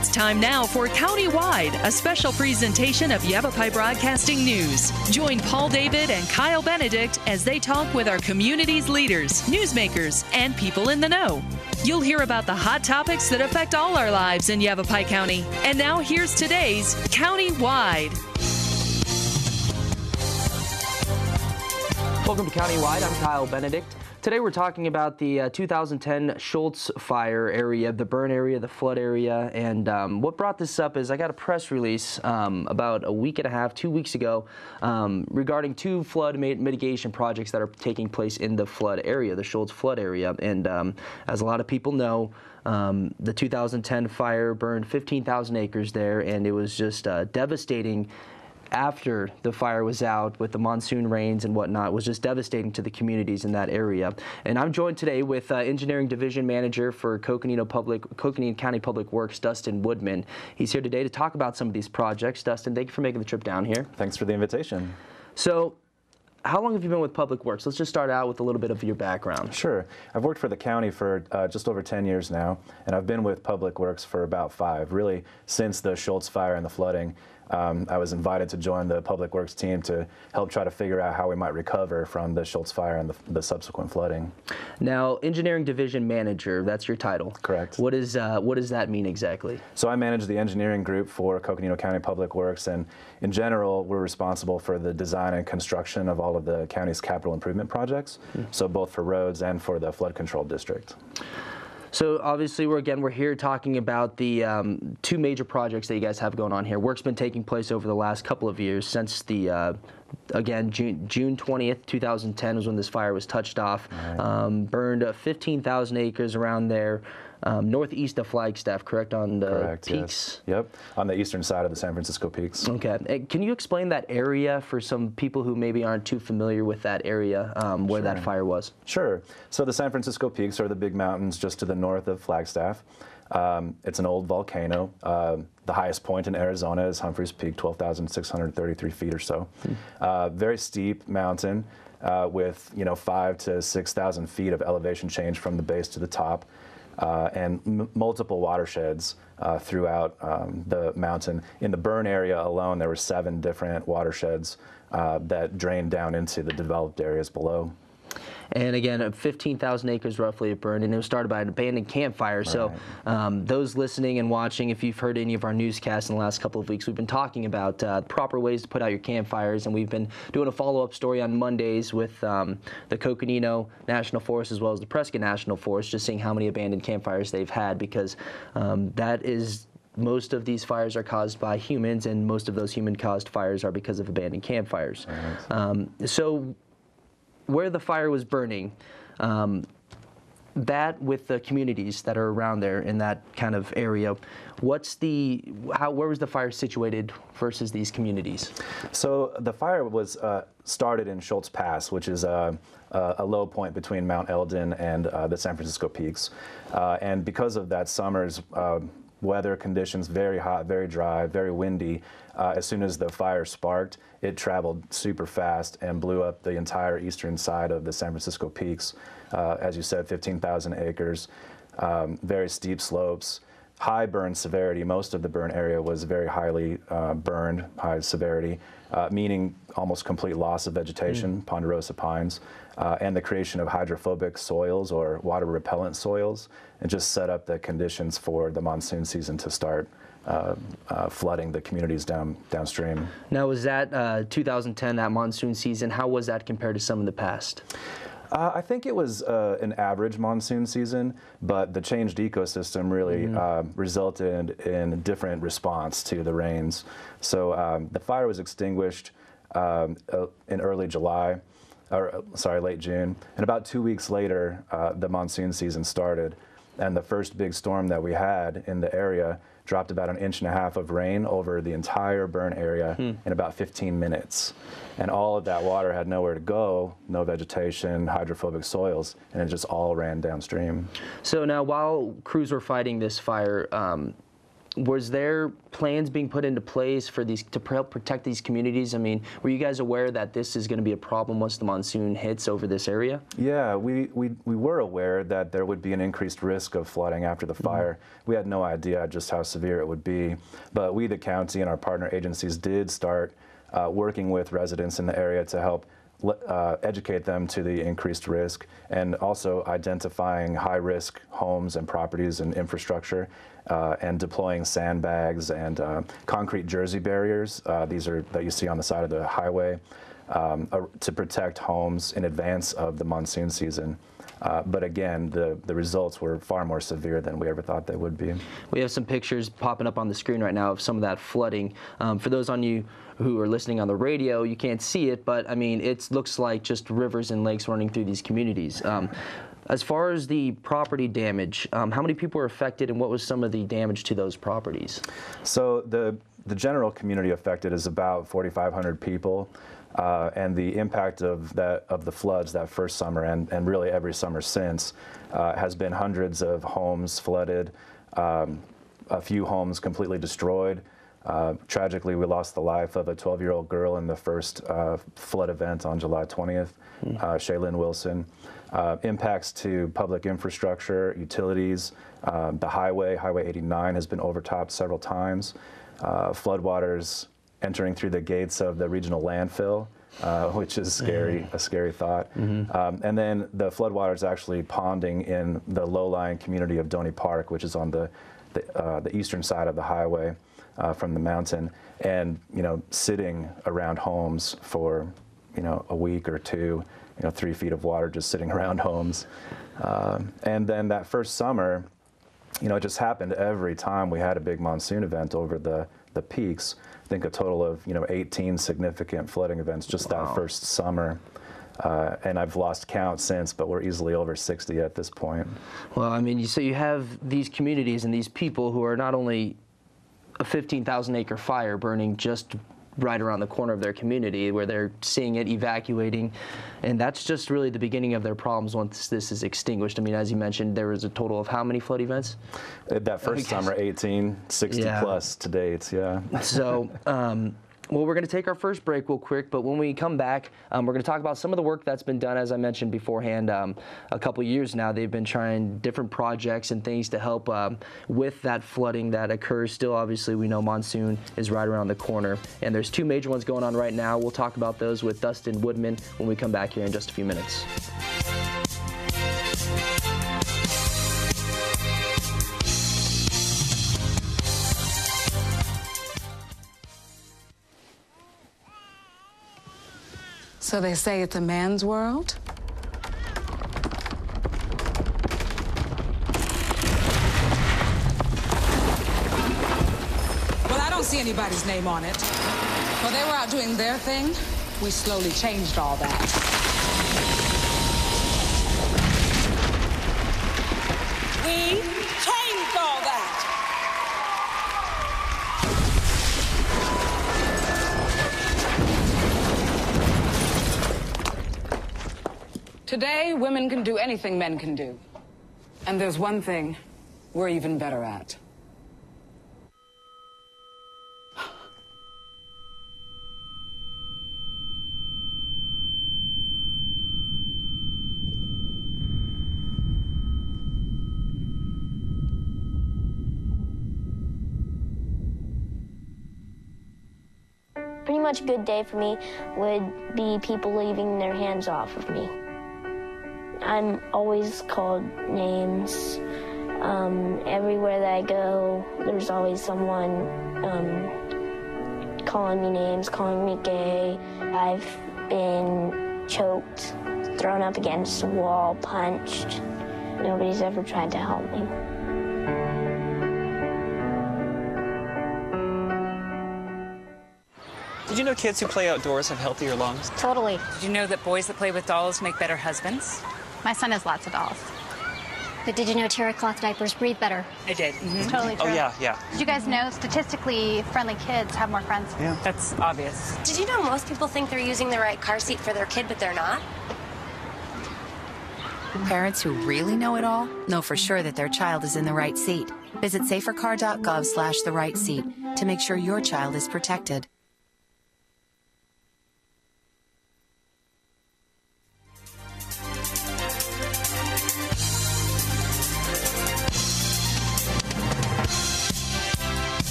It's time now for Countywide, a special presentation of Yavapai Broadcasting News. Join Paul David and Kyle Benedict as they talk with our community's leaders, newsmakers, and people in the know. You'll hear about the hot topics that affect all our lives in Yavapai County. And now here's today's Countywide. Welcome to Countywide. I'm Kyle Benedict. Today we're talking about the 2010 Schultz fire area, the burn area, the flood area, and what brought this up is I got a press release about a week and a half, 2 weeks ago, regarding two flood mitigation projects that are taking place in the flood area, the Schultz flood area. And as a lot of people know, the 2010 fire burned 15,000 acres there, and it was just devastating. After the fire was out with the monsoon rains and whatnot, was just devastating to the communities in that area. And I'm joined today with Engineering Division Manager for Coconino County Public Works, Dustin Woodman. He's here today to talk about some of these projects. Dustin, thank you for making the trip down here. Thanks for the invitation. So, how long have you been with Public Works? Let's just start out with a little bit of your background. Sure. I've worked for the county for just over 10 years now, and I've been with Public Works for about 5, really since the Schultz fire and the flooding. I was invited to join the Public Works team to help try to figure out how we might recover from the Schultz fire and the subsequent flooding. Now, Engineering Division Manager, that's your title. Correct. What does that mean exactly? So I manage the engineering group for Coconino County Public Works, and in general, we're responsible for the design and construction of all of the county's capital improvement projects, so both for roads and for the flood control district. So obviously we're here talking about the two major projects that you guys have going on here. Work's been taking place over the last couple of years since the again June 20th, 2010 was when this fire was touched off. Right. Burned 15,000 acres around there. Northeast of Flagstaff, correct? On the peaks? Yes. Yep, on the eastern side of the San Francisco peaks. Okay. Can you explain that area for some people who maybe aren't too familiar with that area where that fire was? Sure. So the San Francisco peaks are the big mountains just to the north of Flagstaff. It's an old volcano. The highest point in Arizona is Humphreys Peak, 12,633 feet or so. Very steep mountain with 5,000 to 6,000 feet of elevation change from the base to the top. And multiple watersheds throughout the mountain. In the burn area alone, there were 7 different watersheds that drained down into the developed areas below. And again, 15,000 acres roughly it burned, and it was started by an abandoned campfire. Right. So those listening and watching, if you've heard any of our newscasts in the last couple of weeks, we've been talking about proper ways to put out your campfires, and we've been doing a follow-up story on Mondays with the Coconino National Forest as well as the Prescott National Forest, just seeing how many abandoned campfires they've had, because most of these fires are caused by humans, and most of those human-caused fires are because of abandoned campfires. Right. So where the fire was burning, that with the communities that are around there in that kind of area, where was the fire situated versus these communities? So the fire was started in Schultz Pass, which is a low point between Mount Eldon and the San Francisco peaks. And because of that summer's weather conditions, very hot, very dry, very windy, as soon as the fire sparked, it traveled super fast and blew up the entire eastern side of the San Francisco peaks. As you said, 15,000 acres, very steep slopes, high burn severity. Most of the burn area was very highly burned, high severity, meaning almost complete loss of vegetation, ponderosa pines, and the creation of hydrophobic soils or water repellent soils, and just set up the conditions for the monsoon season to start flooding the communities downstream. Now, was that 2010, that monsoon season, how was that compared to some of the past? I think it was an average monsoon season, but the changed ecosystem really resulted in a different response to the rains. So the fire was extinguished in early July, or sorry, late June, and about 2 weeks later, the monsoon season started, and the first big storm that we had in the area dropped about 1.5 inches of rain over the entire burn area in about 15 minutes. And all of that water had nowhere to go, no vegetation, hydrophobic soils, and it just all ran downstream. So now while crews were fighting this fire, Was there plans being put into place for these to help protect these communities? I mean, were you guys aware that this is going to be a problem once the monsoon hits over this area? Yeah, we were aware that there would be an increased risk of flooding after the fire. We had no idea just how severe it would be, but we, the county, and our partner agencies did start working with residents in the area to help educate them to the increased risk, and also identifying high-risk homes and properties and infrastructure, and deploying sandbags and concrete jersey barriers. These are that you see on the side of the highway to protect homes in advance of the monsoon season. But again, the results were far more severe than we ever thought they would be. We have some pictures popping up on the screen right now of some of that flooding. For those on you who are listening on the radio, you can't see it, but I mean, it looks like just rivers and lakes running through these communities. As far as the property damage, how many people were affected, and what was some of the damage to those properties? So the general community affected is about 4,500 people. And the impact of the floods that first summer and really every summer since has been hundreds of homes flooded, a few homes completely destroyed. Tragically, we lost the life of a 12-year-old girl in the first flood event on July 20th, Shaylin Wilson. Impacts to public infrastructure, utilities, the Highway 89 has been overtopped several times. Floodwaters entering through the gates of the regional landfill, which is scary, a scary thought. And then the floodwaters actually ponding in the low-lying community of Doney Park, which is on the eastern side of the highway from the mountain, and sitting around homes for a week or two, 3 feet of water just sitting around homes. And then that first summer, it just happened every time we had a big monsoon event over the peaks. I think a total of 18 significant flooding events just that first summer. And I've lost count since, but we're easily over 60 at this point. Well, I mean, so you have these communities and these people who are not only a 15,000-acre fire burning just right around the corner of their community, where they're seeing it evacuating, and that's just really the beginning of their problems once this is extinguished. I mean, as you mentioned, there was a total of how many flood events? That first summer, 18, 60 plus to date, yeah. So, well, we're going to take our first break real quick, but when we come back, we're going to talk about some of the work that's been done, as I mentioned beforehand. A couple years now, they've been trying different projects and things to help with that flooding that occurs. Still, obviously, we know monsoon is right around the corner, and there's two major ones going on right now. We'll talk about those with Dustin Woodman when we come back here in just a few minutes. So they say it's a man's world? Well, I don't see anybody's name on it. While they were out doing their thing, we slowly changed all that. We changed all that. Today, women can do anything men can do. And there's one thing we're even better at. Pretty much a good day for me would be people leaving their hands off of me. I'm always called names. Everywhere that I go, there's always someone calling me names, calling me gay. I've been choked, thrown up against a wall, punched. Nobody's ever tried to help me. Did you know kids who play outdoors have healthier lungs? Totally. Did you know that boys that play with dolls make better husbands? My son has lots of dolls. But did you know terry cloth diapers breathe better? I did. It's totally true. Oh, yeah. Did you guys know statistically friendly kids have more friends? Yeah. That's obvious. Did you know most people think they're using the right car seat for their kid, but they're not? Parents who really know it all know for sure that their child is in the right seat. Visit safercar.gov/the-right-seat to make sure your child is protected.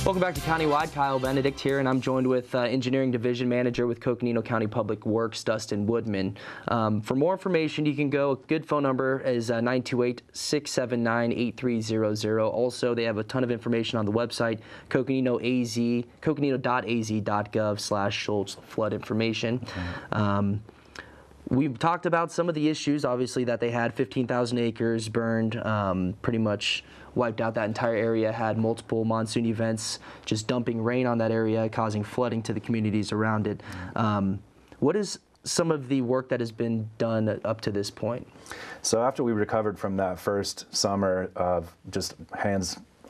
Welcome back to Countywide. Kyle Benedict here, and I'm joined with Engineering Division Manager with Coconino County Public Works, Dustin Woodman. For more information, you can go, a good phone number is 928-679-8300. Also, they have a ton of information on the website, coconino.az.gov/Schultz flood information. We've talked about some of the issues, obviously, that they had. 15,000 acres burned, pretty much wiped out that entire area, had multiple monsoon events, just dumping rain on that area, causing flooding to the communities around it. What is some of the work that has been done up to this point? So after we recovered from that first summer of just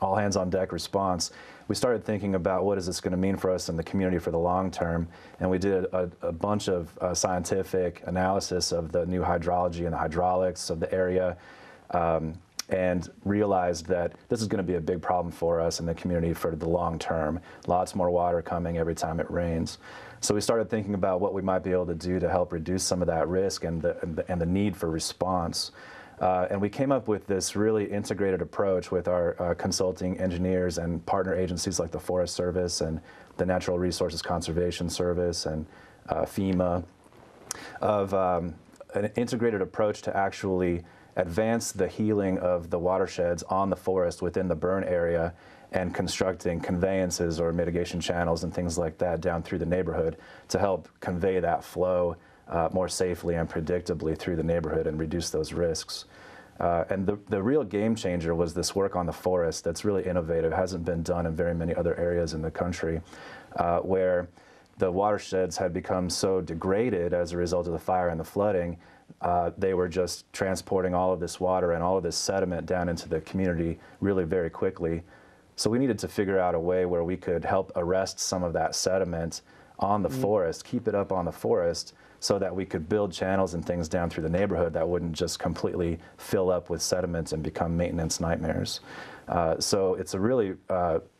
all hands on deck response, we started thinking about what is this going to mean for us in the community for the long term, and we did a bunch of scientific analysis of the new hydrology and the hydraulics of the area, and realized that this is going to be a big problem for us in the community for the long term. Lots more water coming every time it rains. So we started thinking about what we might be able to do to help reduce some of that risk and the need for response. And we came up with this really integrated approach with our consulting engineers and partner agencies like the Forest Service and the Natural Resources Conservation Service and FEMA, of an integrated approach to actually advance the healing of the watersheds on the forest within the burn area and constructing conveyances or mitigation channels and things like that down through the neighborhood to help convey that flow more safely and predictably through the neighborhood and reduce those risks. And the real game changer was this work on the forest that's really innovative, hasn't been done in very many other areas in the country, where the watersheds had become so degraded as a result of the fire and the flooding. They were just transporting all of this water and all of this sediment down into the community really very quickly. So we needed to figure out a way where we could help arrest some of that sediment on the forest, keep it up on the forest, so that we could build channels and things down through the neighborhood that wouldn't just completely fill up with sediments and become maintenance nightmares. So it's a really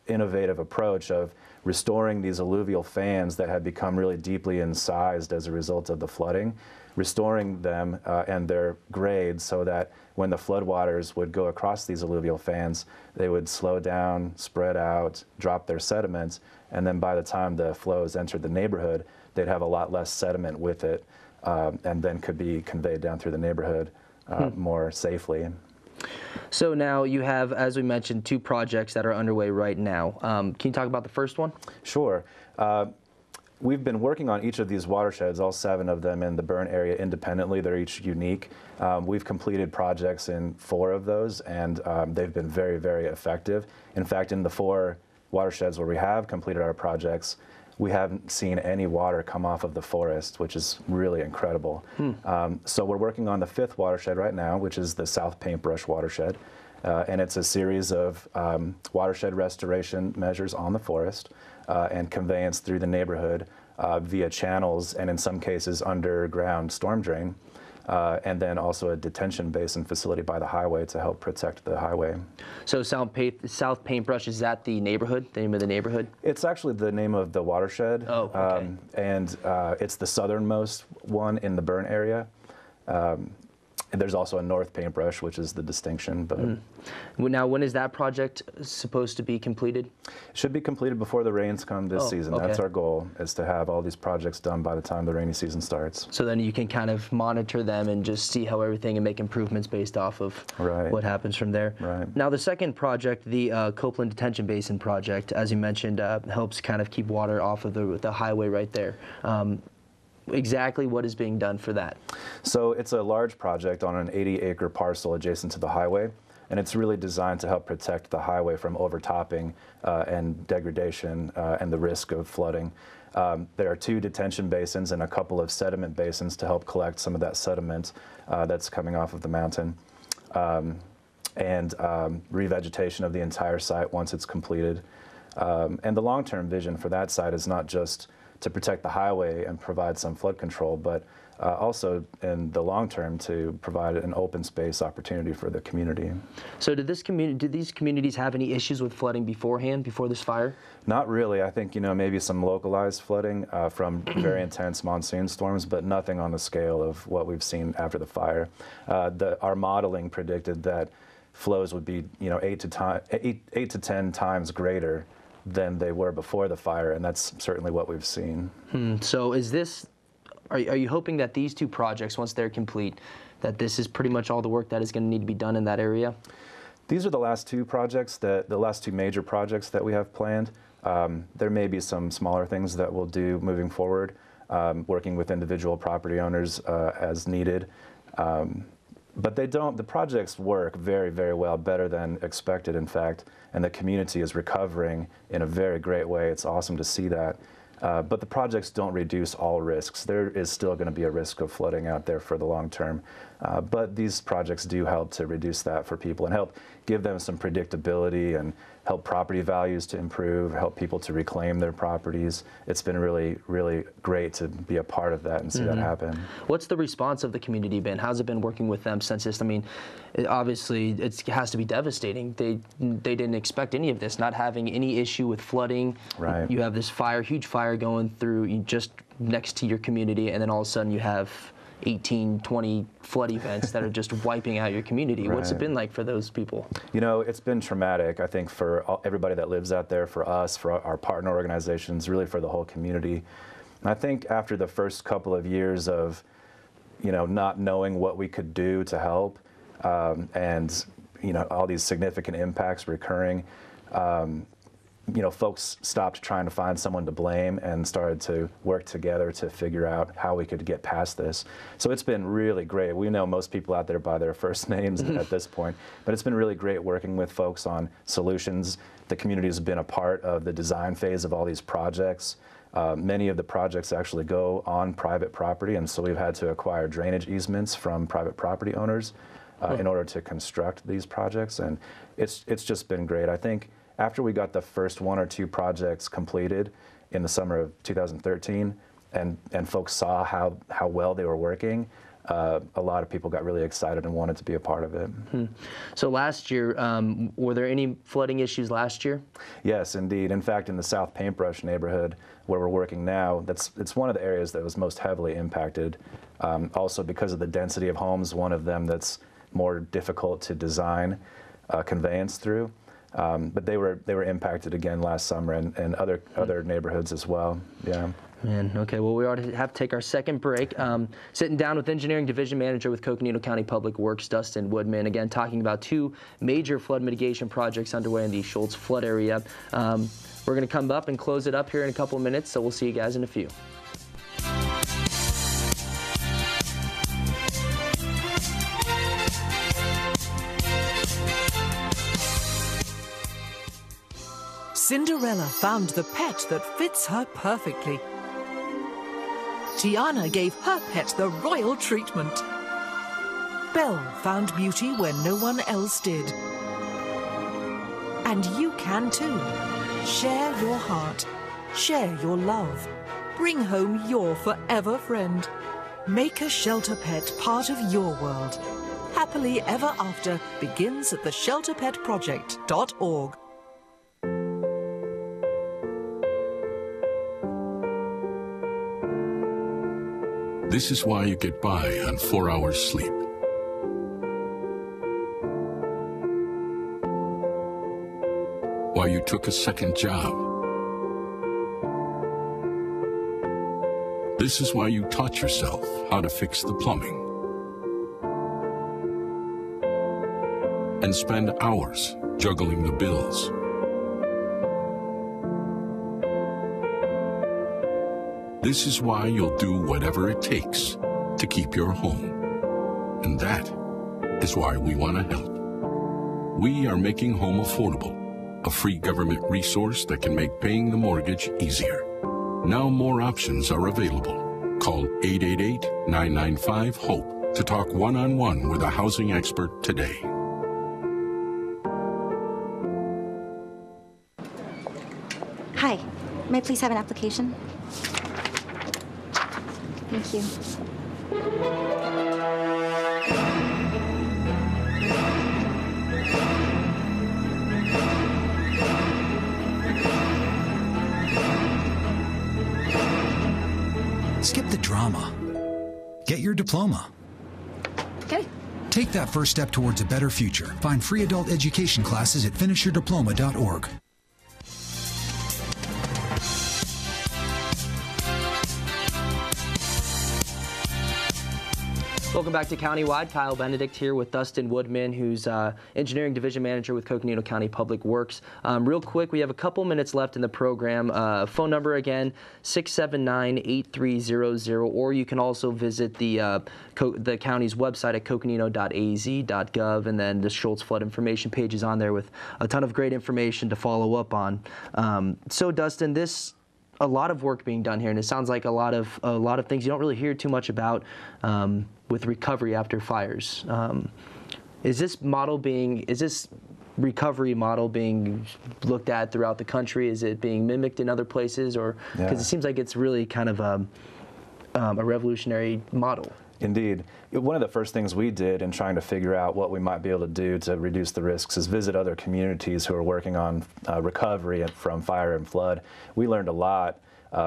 innovative approach of restoring these alluvial fans that had become really deeply incised as a result of the flooding, restoring them and their grades so that when the floodwaters would go across these alluvial fans, they would slow down, spread out, drop their sediments, and then by the time the flows entered the neighborhood, they'd have a lot less sediment with it, and then could be conveyed down through the neighborhood more safely. So now you have, as we mentioned, 2 projects that are underway right now. Can you talk about the first one? Sure. We've been working on each of these watersheds, all 7 of them in the burn area independently. They're each unique. We've completed projects in 4 of those, and they've been very, very effective. In fact, in the 4 watersheds where we have completed our projects, we haven't seen any water come off of the forest, which is really incredible. So we're working on the 5th watershed right now, which is the South Paintbrush watershed. And it's a series of watershed restoration measures on the forest and conveyance through the neighborhood via channels and in some cases underground storm drain. And then also a detention basin facility by the highway to help protect the highway. So South Paintbrush, is that the neighborhood, the name of the neighborhood? It's actually the name of the watershed. Oh, okay. And it's the southernmost one in the burn area. And there's also a North Paintbrush, which is the distinction. But Now, when is that project supposed to be completed? It should be completed before the rains come this season. Okay. That's our goal, is to have all these projects done by the time the rainy season starts. So then you can kind of monitor them and just see how everything and make improvements based off of what happens from there. Right. Now, the second project, the Copeland Detention Basin project, as you mentioned, helps kind of keep water off of the highway right there. Exactly what is being done for that? So it's a large project on an 80-acre parcel adjacent to the highway, and it's really designed to help protect the highway from overtopping and degradation and the risk of flooding. There are 2 detention basins and a couple of sediment basins to help collect some of that sediment that's coming off of the mountain, and revegetation of the entire site once it's completed. And the long-term vision for that site is not just to protect the highway and provide some flood control, but also in the long term to provide an open space opportunity for the community. So did these communities have any issues with flooding beforehand, before this fire? Not really. I think, maybe some localized flooding from very intense monsoon storms, but nothing on the scale of what we've seen after the fire. Our modeling predicted that flows would be, 8 to 10 times greater than they were before the fire, and that's certainly what we've seen. So is this, are you hoping that these two projects, once they're complete, that this is pretty much all the work that is going to need to be done in that area? These are the last two projects, the last two major projects that we have planned. There may be some smaller things that we'll do moving forward, working with individual property owners as needed. But the projects work very, very well, better than expected, in fact, and the community is recovering in a very great way. It's awesome to see that. But the projects don't reduce all risks. There is still going to be a risk of flooding out there for the long term. But these projects do help to reduce that for people and help give them some predictability and help property values to improve, help people to reclaim their properties. It's been really, really great to be a part of that and see that happen. What's the response of the community been? How's it been working with them since this? I mean, obviously it has to be devastating. They didn't expect any of this, not having any issue with flooding. Right. You have this fire, huge fire going through just next to your community, and then all of a sudden you have 18, 20 flood events that are just wiping out your community. Right. What's it been like for those people? It's been traumatic, I think, for everybody that lives out there, for us, for our partner organizations, really for the whole community. And I think after the first couple of years of, not knowing what we could do to help, and, all these significant impacts recurring, folks stopped trying to find someone to blame and started to work together to figure out how we could get past this. So it's been really great. We know most people out there by their first names at this point, but it's been really great working with folks on solutions. The community has been a part of the design phase of all these projects. Many of the projects actually go on private property, and so we've had to acquire drainage easements from private property owners in order to construct these projects, and it's just been great. I think after we got the first one or two projects completed in the summer of 2013, and folks saw how well they were working, a lot of people got really excited and wanted to be a part of it. So last year, were there any flooding issues last year? Yes, indeed. In fact, in the South Paintbrush neighborhood where we're working now, it's one of the areas that was most heavily impacted. Also because of the density of homes, one of them that's more difficult to design conveyance through. But they were impacted again last summer, and other neighborhoods as well. Yeah. Man, okay. Well, we already have to take our second break. Sitting down with Engineering Division Manager with Coconino County Public Works, Dustin Woodman, again talking about two major flood mitigation projects underway in the Schultz flood area. We're going to come up and close it up here in a couple of minutes, so we'll see you guys in a few. Cinderella found the pet that fits her perfectly. Tiana gave her pet the royal treatment. Belle found beauty where no one else did. And you can too. Share your heart. Share your love. Bring home your forever friend. Make a shelter pet part of your world. Happily Ever After begins at theshelterpetproject.org. This is why you get by on 4 hours sleep. Why you took a second job. This is why you taught yourself how to fix the plumbing. And spend hours juggling the bills. This is why you'll do whatever it takes to keep your home. And that is why we want to help. We are making home affordable, a free government resource that can make paying the mortgage easier. Now more options are available. Call 888-995-HOPE to talk one-on-one with a housing expert today. Hi, may I please have an application? Thank you. Skip the drama. Get your diploma. Okay. Take that first step towards a better future. Find free adult education classes at finishyourdiploma.org. Welcome back to Countywide. Kyle Benedict here with Dustin Woodman, who's Engineering Division Manager with Coconino County Public Works. Real quick, we have a couple minutes left in the program. Phone number again, 679-8300, or you can also visit the county's website at coconino.az.gov, and then the Schultz flood information page is on there with a ton of great information to follow up on. So, Dustin, a lot of work being done here, and it sounds like a lot of things you don't really hear too much about with recovery after fires. Is this recovery model being looked at throughout the country? Is it being mimicked in other places, or because it seems like it's really kind of a revolutionary model? Indeed. One of the first things we did in trying to figure out what we might be able to do to reduce the risks is visit other communities who are working on recovery from fire and flood. We learned a lot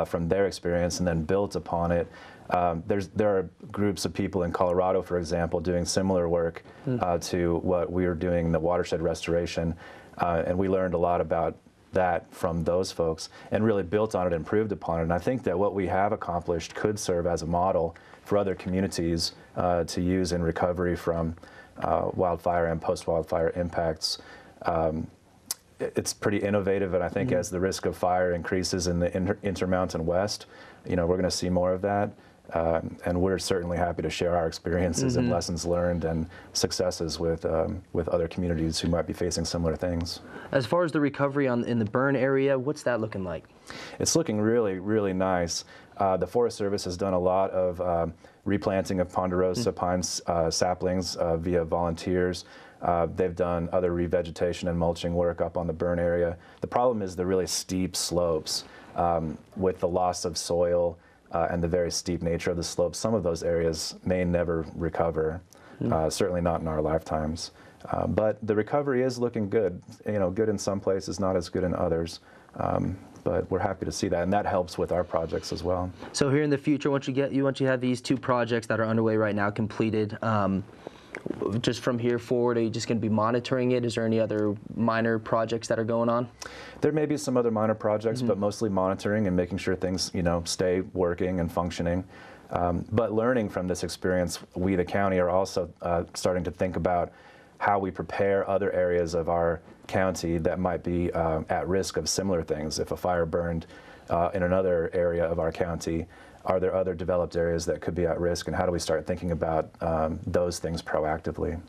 from their experience and then built upon it. There are groups of people in Colorado, for example, doing similar work to what we are doing in the watershed restoration, and we learned a lot about that from those folks and really built on it, improved upon it. And I think that what we have accomplished could serve as a model for other communities to use in recovery from wildfire and post-wildfire impacts. It's pretty innovative, and I think as the risk of fire increases in the Intermountain West, we're going to see more of that. And we're certainly happy to share our experiences and lessons learned and successes with other communities who might be facing similar things. As far as the recovery in the burn area, what's that looking like? It's looking really, really nice. The Forest Service has done a lot of replanting of ponderosa pine saplings via volunteers. They've done other revegetation and mulching work up on the burn area. The problem is the really steep slopes with the loss of soil and the very steep nature of the slopes. Some of those areas may never recover, certainly not in our lifetimes. But the recovery is looking good. Good in some places, not as good in others. But we're happy to see that, and that helps with our projects as well. So here in the future, once you have these two projects that are underway right now completed, just from here forward, are you just going to be monitoring it? Is there any other minor projects that are going on? There may be some other minor projects, but mostly monitoring and making sure things, stay working and functioning. But learning from this experience, we, the county, are also starting to think about how we prepare other areas of our county that might be at risk of similar things. If a fire burned in another area of our county, are there other developed areas that could be at risk, and how do we start thinking about those things proactively?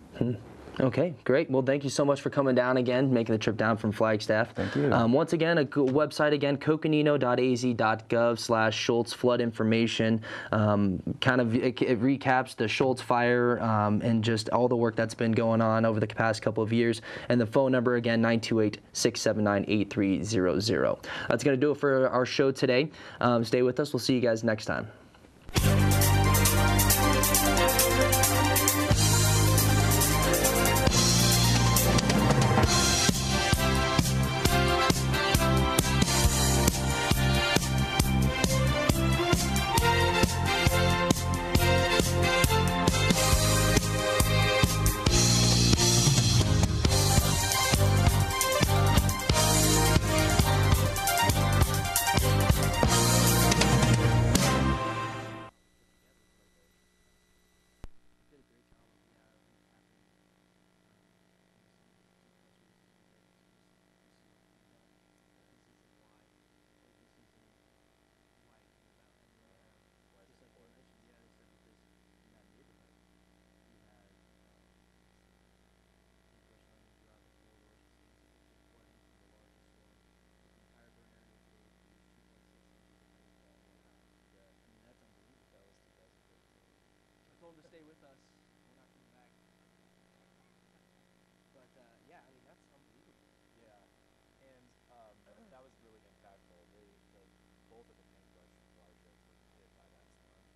Okay, great. Well, thank you so much for coming down again, making the trip down from Flagstaff. Thank you. Once again, a website again, coconino.az.gov/Schultz flood information. It recaps the Schultz fire and just all the work that's been going on over the past couple of years. And the phone number again, 928-679-8300. That's going to do it for our show today. Stay with us. We'll see you guys next time. To stay with us. We're not coming back. But yeah, I mean, that's unbelievable. Yeah, and that was really impactful. Both of the paintbrush watersheds were hit by that storm.